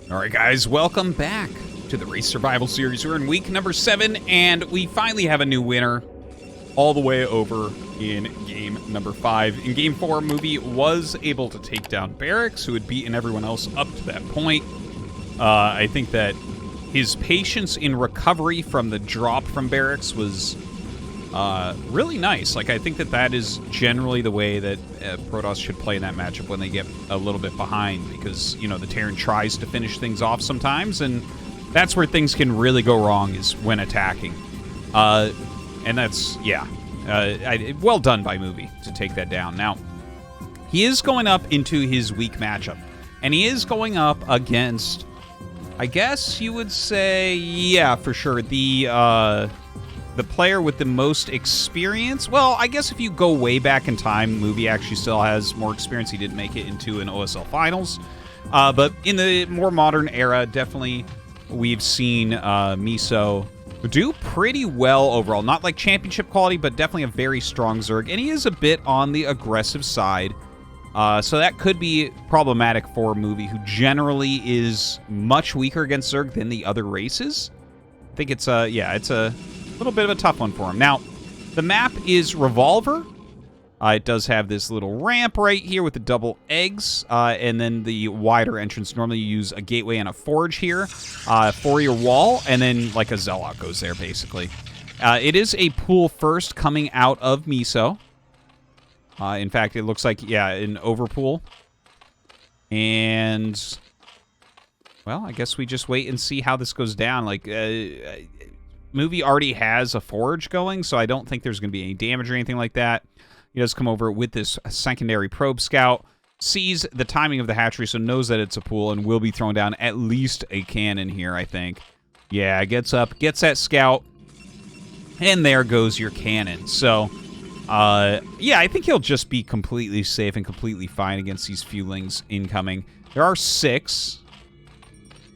All right, guys, welcome back to the Race Survival Series. We're in week number 7, and we finally have a new winner all the way over in game number 5. In game 4, Movie was able to take down Barracks, who had beaten everyone else up to that point. I think that his patience in recovery from the drop from Barracks was really nice. Like, I think that that is generally the way that Protoss should play in that matchup when they get a little bit behind, because, you know, the Terran tries to finish things off sometimes, and that's where things can really go wrong, is when attacking. And that's, yeah, well done by Movie to take that down. Now, he is going up into his weak matchup, and he is going up against, I guess you would say, yeah, for sure, the player with the most experience. Well, I guess if you go way back in time, Movie actually still has more experience. He didn't make it into an OSL Finals. But in the more modern era, definitely we've seen MisO do pretty well overall. Not like championship quality, but definitely a very strong Zerg. And he is a bit on the aggressive side. So that could be problematic for Movie, who generally is much weaker against Zerg than the other races. I think it's it's a little bit of a tough one for him. Now, the map is Revolver. It does have this little ramp right here with the double eggs, and then the wider entrance. Normally you use a gateway and a forge here for your wall, and then like a Zealot goes there, basically. It is a pool first coming out of MisO. In fact, it looks like, yeah, an overpool. And, well, I guess we just wait and see how this goes down. Like, Movie already has a forge going, so I don't think there's going to be any damage or anything like that. He does come over with this secondary probe scout, sees the timing of the hatchery, so knows that it's a pool, and will be throwing down at least a cannon here, I think. Yeah, gets up, gets that scout, and there goes your cannon. So, yeah, I think he'll just be completely safe and completely fine against these fewlings incoming. There are 6.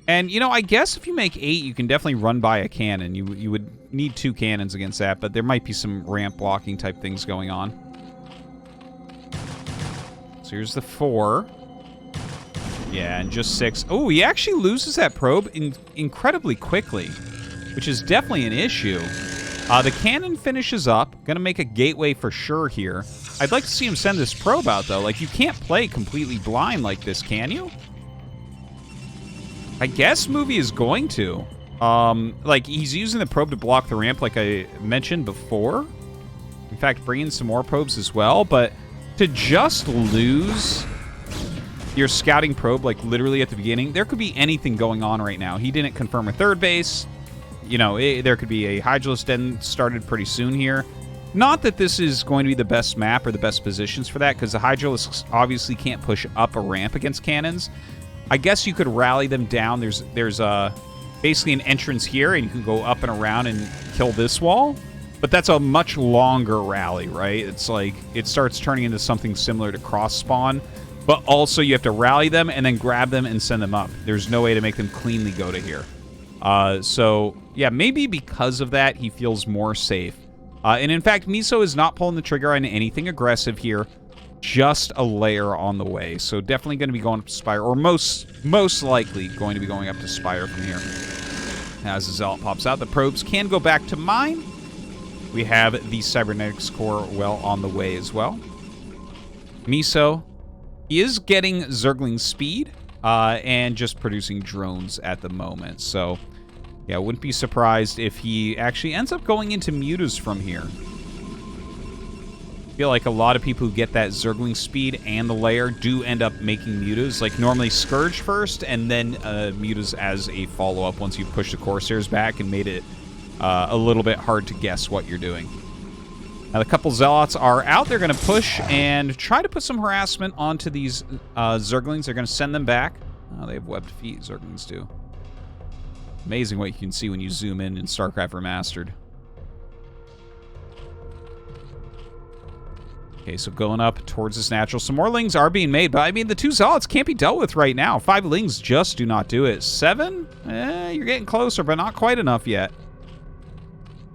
And, you know, I guess if you make 8, you can definitely run by a cannon. You would need 2 cannons against that, but there might be some ramp blocking type things going on. So here's the 4. Yeah, and just 6. Oh, he actually loses that probe incredibly quickly, which is definitely an issue. The cannon finishes up. Gonna make a gateway for sure here. I'd like to see him send this probe out, though. Like, you can't play completely blind like this, can you? I guess Movie is going to. Like, he's using the probe to block the ramp like I mentioned before. In fact, bringing some more probes as well. But to just lose your scouting probe, like, literally at the beginning, there could be anything going on right now. He didn't confirm a third base. You know, there could be a Hydralisk Den started pretty soon here. Not that this is going to be the best map or the best positions for that, because the Hydralisks obviously can't push up a ramp against cannons. I guess you could rally them down. There's basically an entrance here, and you can go up and around and kill this wall. But that's a much longer rally, right? It's like, it starts turning into something similar to cross spawn. But also you have to rally them and then grab them and send them up. There's no way to make them cleanly go to here. So, yeah, maybe because of that, he feels more safe. And in fact, MisO is not pulling the trigger on anything aggressive here. Just a layer on the way. So definitely going to be going up to Spire, or most likely going to be going up to Spire from here. As the Zealot pops out, the probes can go back to mine. We have the Cybernetics core well on the way as well. MisO is getting Zergling speed and just producing drones at the moment. So, yeah, wouldn't be surprised if he actually ends up going into mutas from here. I feel like a lot of people who get that Zergling speed and the layer do end up making mutas. Like, normally Scourge first, and then mutas as a follow-up once you push the Corsairs back and made it a little bit hard to guess what you're doing. Now, the couple Zealots are out. They're going to push and try to put some harassment onto these Zerglings. They're going to send them back. Oh, they have webbed feet, Zerglings do. Amazing what you can see when you zoom in StarCraft Remastered. Okay, so going up towards this natural. Some more lings are being made, but I mean, the 2 Zealots can't be dealt with right now. 5 lings just do not do it. 7? You're getting closer, but not quite enough yet.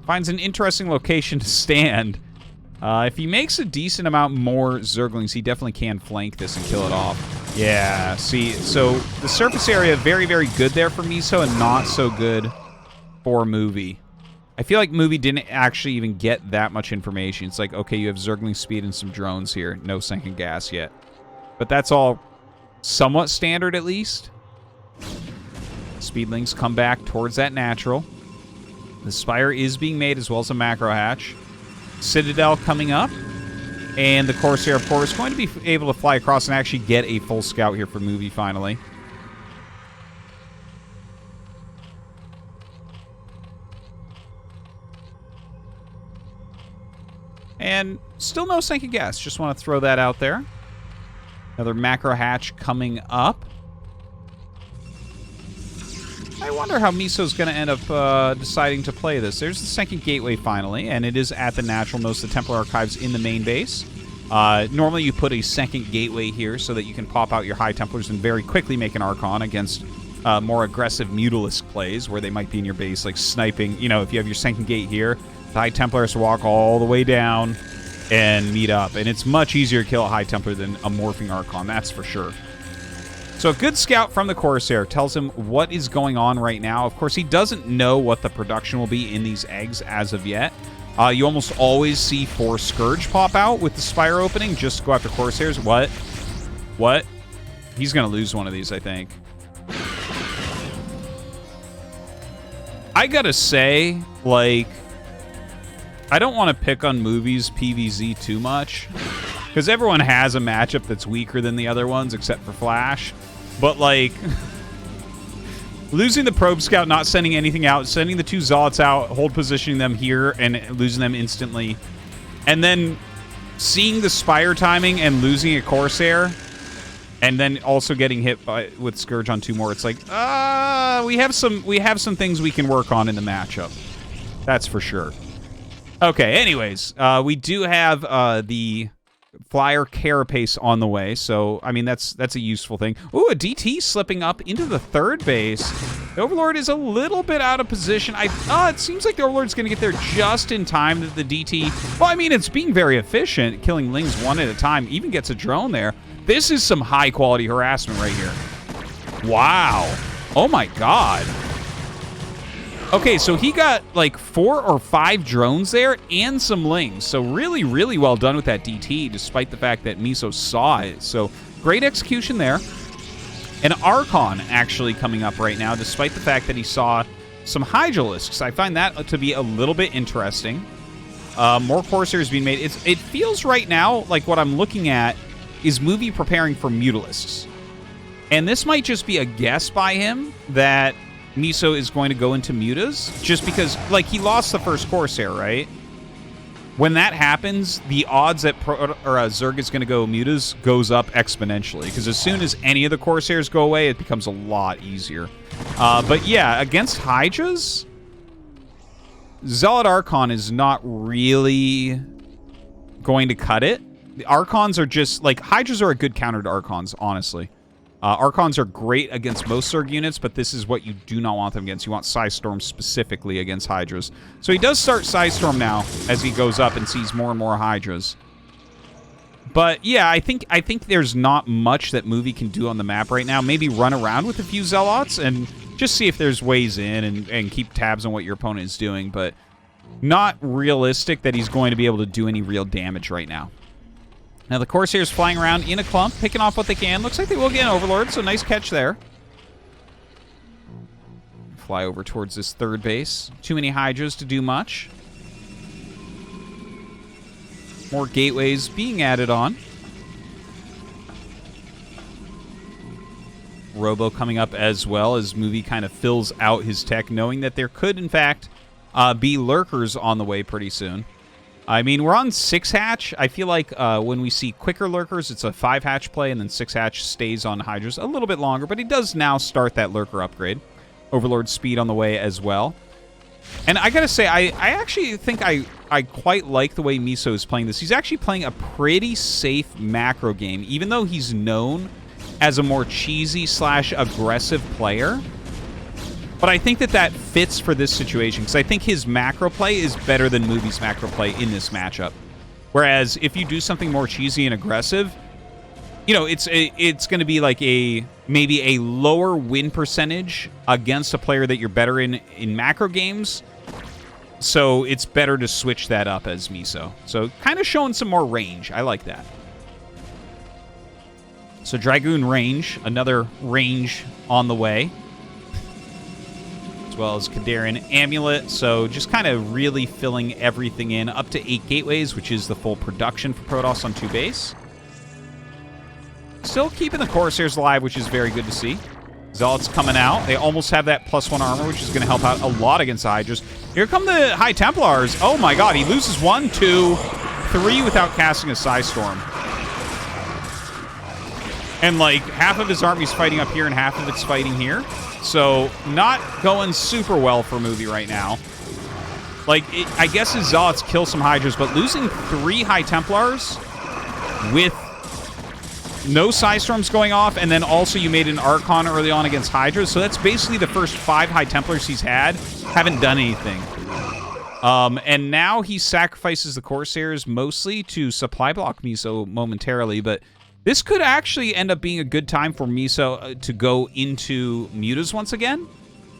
Finds an interesting location to stand. If he makes a decent amount more Zerglings, he definitely can flank this and kill it off. Yeah, see, so the surface area, very, very good there for MisO and not so good for Movie. I feel like Movie didn't actually even get that much information. It's like, okay, you have Zergling speed and some drones here. No sinking gas yet. But that's all somewhat standard, at least. Speedlings come back towards that natural. The Spire is being made as well as a macro hatch. Citadel coming up. And the Corsair, of course, going to be able to fly across and actually get a full scout here for Movie, finally. And still no sinking gas. Just want to throw that out there. Another macro hatch coming up. I wonder how MisO's going to end up deciding to play this. There's the second gateway finally, and it is at the natural. Most of the Templar Archives in the main base. Normally you put a second gateway here so that you can pop out your High Templars and very quickly make an Archon against more aggressive Mutalisk plays where they might be in your base, like sniping. You know, if you have your second gate here, the High Templar has to walk all the way down and meet up. And it's much easier to kill a High Templar than a Morphing Archon, that's for sure. So a good scout from the Corsair tells him what is going on right now. Of course, he doesn't know what the production will be in these eggs as of yet. You almost always see 4 Scourge pop out with the Spire opening just to go after Corsairs. What? What? He's going to lose one of these, I think. I gotta say, like, I don't want to pick on Movie's PvZ too much, because everyone has a matchup that's weaker than the other ones, except for Flash. But, like, losing the Probe Scout, not sending anything out, sending the 2 Zealots out, hold positioning them here, and losing them instantly. And then seeing the Spire timing and losing a Corsair, and then also getting hit with Scourge on 2 more. It's like, we have some things we can work on in the matchup. That's for sure. Okay, anyways, we do have the Flyer Carapace on the way, so, I mean, that's a useful thing. Ooh, a DT slipping up into the 3rd base. The Overlord is a little bit out of position. It seems like the Overlord's going to get there just in time that the DT... Well, I mean, it's being very efficient, killing Lings 1 at a time, even gets a drone there. This is some high-quality harassment right here. Wow. Oh, my God. Okay, so he got like 4 or 5 drones there and some Lings. So really, really well done with that DT, despite the fact that MisO saw it. So great execution there. An Archon actually coming up right now, despite the fact that he saw some Hydralisks. I find that to be a little bit interesting. More Corsairs being made. It feels right now like what I'm looking at is Movie preparing for Mutalisks. And this might just be a guess by him that MisO is going to go into Mutas, just because, like, he lost the first Corsair, right? When that happens, the odds that Zerg is going to go Mutas goes up exponentially, because as soon as any of the Corsairs go away, it becomes a lot easier. But yeah, against Hydras, Zealot Archon is not really going to cut it. The Archons are just, like, Hydras are a good counter to Archons, honestly. Archons are great against most Zerg units, but this is what you do not want them against. You want Psystorm specifically against Hydras. So he does start Psystorm now as he goes up and sees more and more Hydras. But yeah, I think there's not much that Movie can do on the map right now. Maybe run around with a few Zealots and just see if there's ways in and keep tabs on what your opponent is doing, but not realistic that he's going to be able to do any real damage right now. Now, the Corsairs flying around in a clump, picking off what they can. Looks like they will get an Overlord, so nice catch there. Fly over towards this 3rd base. Too many Hydras to do much. More gateways being added on. Robo coming up as well as Movie kind of fills out his tech, knowing that there could, in fact, be Lurkers on the way pretty soon. I mean, we're on 6-hatch. I feel like when we see quicker Lurkers, it's a 5-hatch play, and then 6-hatch stays on Hydras a little bit longer, but he does now start that Lurker upgrade. Overlord speed on the way as well. And I gotta say, I actually think I quite like the way MisO is playing this. He's actually playing a pretty safe macro game, even though he's known as a more cheesy/aggressive player. But I think that fits for this situation, because I think his macro play is better than Movie's macro play in this matchup. Whereas if you do something more cheesy and aggressive, it's going to be like maybe a lower win percentage against a player that you're better in macro games. So it's better to switch that up as MisO. So kind of showing some more range. I like that. So Dragoon range, another range on the way. As well as Kadarian Amulet. So just kind of really filling everything in. Up to 8 gateways, which is the full production for Protoss on 2 base. Still keeping the Corsairs alive, which is very good to see. Zealots coming out. They almost have that +1 armor, which is going to help out a lot against the Hydras. Here come the High Templars. Oh my god, he loses 1, 2, 3 without casting a Psystorm. And like half of his army's fighting up here and half of it's fighting here. So not going super well for Movie right now. Like, I guess his Zealots kill some Hydras, but losing 3 High Templars with no Psystorms going off, and then also you made an Archon early on against Hydra, so that's basically the first 5 High Templars he's had haven't done anything. And now he sacrifices the Corsairs mostly to supply block MisO momentarily, but this could actually end up being a good time for MisO to go into Mutas once again.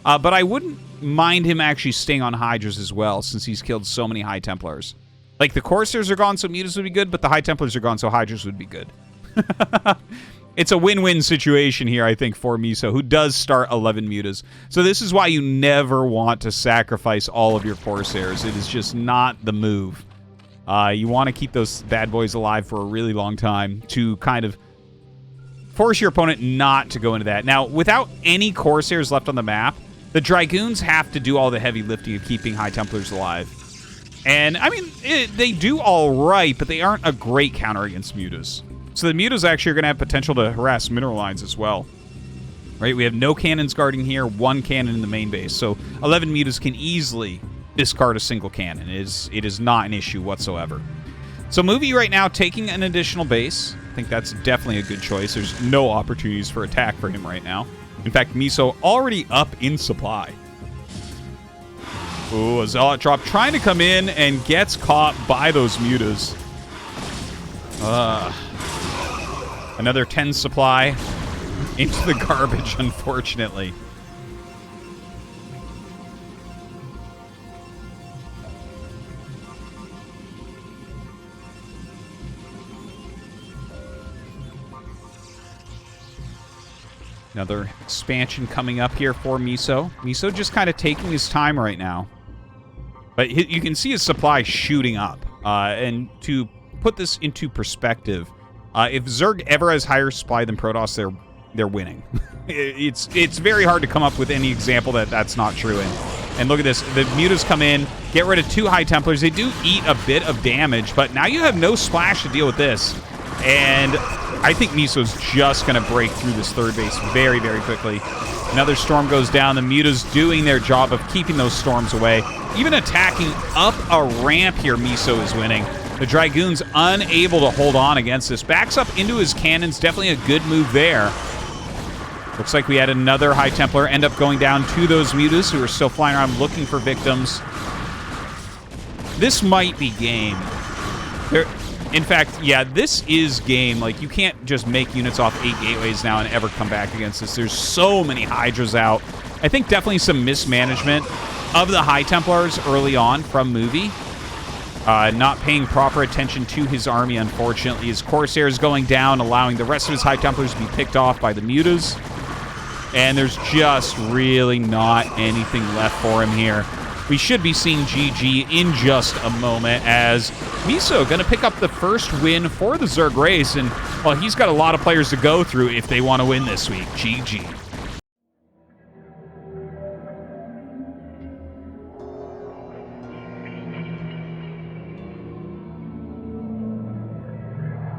But I wouldn't mind him actually staying on Hydras as well, since he's killed so many High Templars. Like, the Corsairs are gone, so Mutas would be good, but the High Templars are gone, so Hydras would be good. It's a win-win situation here, I think, for MisO, who does start 11 Mutas. So this is why you never want to sacrifice all of your Corsairs. It is just not the move. You want to keep those bad boys alive for a really long time to kind of force your opponent not to go into that. Now, without any Corsairs left on the map, the Dragoons have to do all the heavy lifting of keeping High Templars alive. And, I mean, they do all right, but they aren't a great counter against Mutas. So the Mutas actually are going to have potential to harass mineral lines as well. Right? We have no cannons guarding here, 1 cannon in the main base. So 11 Mutas can easily discard a single cannon. It is not an issue whatsoever. So Movie right now taking an additional base. I think that's definitely a good choice. There's no opportunities for attack for him right now. In fact, MisO already up in supply. Ooh, a Zealot drop trying to come in and gets caught by those Mutas. Another 10 supply into the garbage, unfortunately. Another expansion coming up here for MisO. MisO just kind of taking his time right now. But you can see his supply shooting up. And to put this into perspective, if Zerg ever has higher supply than Protoss, they're winning. It's very hard to come up with any example that's not true. And look at this. The Mutas come in, get rid of 2 High Templars. They do eat a bit of damage, but now you have no splash to deal with this. And I think MisO's just going to break through this third base very, very quickly. Another storm goes down. The Mutas doing their job of keeping those storms away. Even attacking up a ramp here, MisO is winning. The Dragoon's unable to hold on against this. Backs up into his cannons. Definitely a good move there. Looks like we had another High Templar end up going down to those Mutas who are still flying around looking for victims. This might be game. In fact, yeah, this is game. Like, you can't just make units off 8 gateways now and ever come back against this. There's so many Hydras out. I think definitely some mismanagement of the High Templars early on from Movie. Not paying proper attention to his army, unfortunately. His Corsairs going down, allowing the rest of his High Templars to be picked off by the Mutas. And there's just really not anything left for him here. We should be seeing GG in just a moment, as MisO going to pick up the first win for the Zerg race. And, well, he's got a lot of players to go through if they want to win this week. GG.